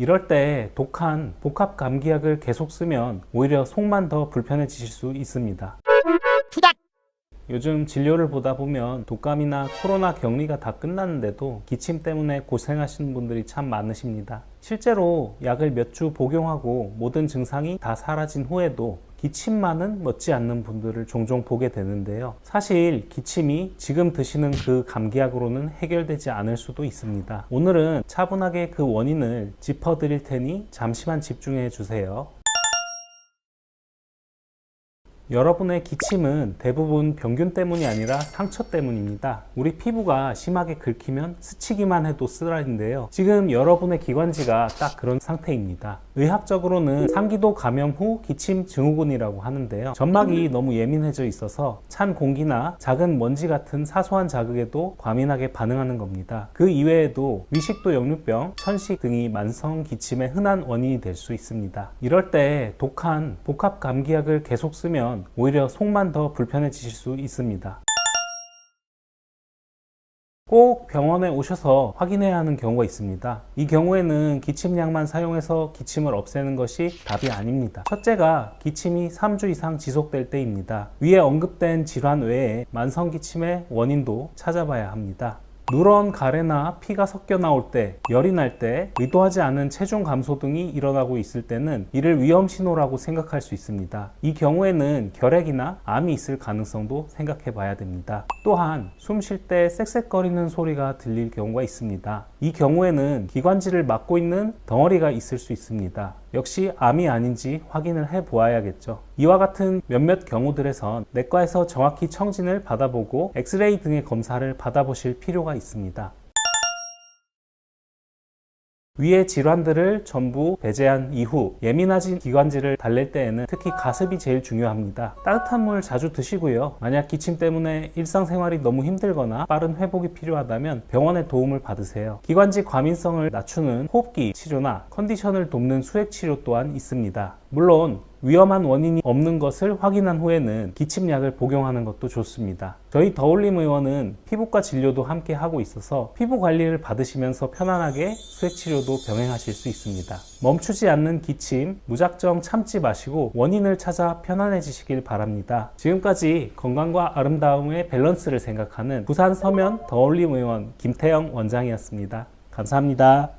이럴 때 독한 복합 감기약을 계속 쓰면 오히려 속만 더 불편해지실 수 있습니다. 요즘 진료를 보다 보면 독감이나 코로나 격리가 다 끝났는데도 기침 때문에 고생하시는 분들이 참 많으십니다. 실제로 약을 몇 주 복용하고 모든 증상이 다 사라진 후에도 기침만은 멎지 않는 분들을 종종 보게 되는데요. 사실 기침이 지금 드시는 그 감기약으로는 해결되지 않을 수도 있습니다. 오늘은 차분하게 그 원인을 짚어드릴 테니 잠시만 집중해 주세요. 여러분의 기침은 대부분 병균 때문이 아니라 상처 때문입니다. 우리 피부가 심하게 긁히면 스치기만 해도 쓰라린데요. 지금 여러분의 기관지가 딱 그런 상태입니다. 의학적으로는 상기도 감염 후 기침 증후군이라고 하는데요. 점막이 너무 예민해져 있어서 찬 공기나 작은 먼지 같은 사소한 자극에도 과민하게 반응하는 겁니다. 그 이외에도 위식도 역류병, 천식 등이 만성 기침의 흔한 원인이 될 수 있습니다. 이럴 때 독한 복합 감기약을 계속 쓰면 오히려 속만 더 불편해지실 수 있습니다. 꼭 병원에 오셔서 확인해야 하는 경우가 있습니다. 이 경우에는 기침약만 사용해서 기침을 없애는 것이 답이 아닙니다. 첫째가 기침이 3주 이상 지속될 때입니다. 위에 언급된 질환 외에 만성 기침의 원인도 찾아봐야 합니다. 누런 가래나 피가 섞여 나올 때, 열이 날 때, 의도하지 않은 체중 감소 등이 일어나고 있을 때는 이를 위험 신호라고 생각할 수 있습니다. 이 경우에는 결핵이나 암이 있을 가능성도 생각해 봐야 됩니다. 또한 숨 쉴 때 쌕쌕거리는 소리가 들릴 경우가 있습니다. 이 경우에는 기관지를 막고 있는 덩어리가 있을 수 있습니다. 역시 암이 아닌지 확인을 해 보아야겠죠. 이와 같은 몇몇 경우들에선 내과에서 정확히 청진을 받아보고 엑스레이 등의 검사를 받아보실 필요가 있습니다. 위의 질환들을 전부 배제한 이후 예민해진 기관지를 달랠 때에는 특히 가습이 제일 중요합니다. 따뜻한 물 자주 드시고요. 만약 기침 때문에 일상생활이 너무 힘들거나 빠른 회복이 필요하다면 병원의 도움을 받으세요. 기관지 과민성을 낮추는 호흡기 치료나 컨디션을 돕는 수액 치료 또한 있습니다. 물론 위험한 원인이 없는 것을 확인한 후에는 기침약을 복용하는 것도 좋습니다. 저희 더올림 의원은 피부과 진료도 함께 하고 있어서 피부 관리를 받으시면서 편안하게 수액 치료도 병행하실 수 있습니다. 멈추지 않는 기침 무작정 참지 마시고 원인을 찾아 편안해지시길 바랍니다. 지금까지 건강과 아름다움의 밸런스를 생각하는 부산 서면 더올림 의원 김태영 원장이었습니다. 감사합니다.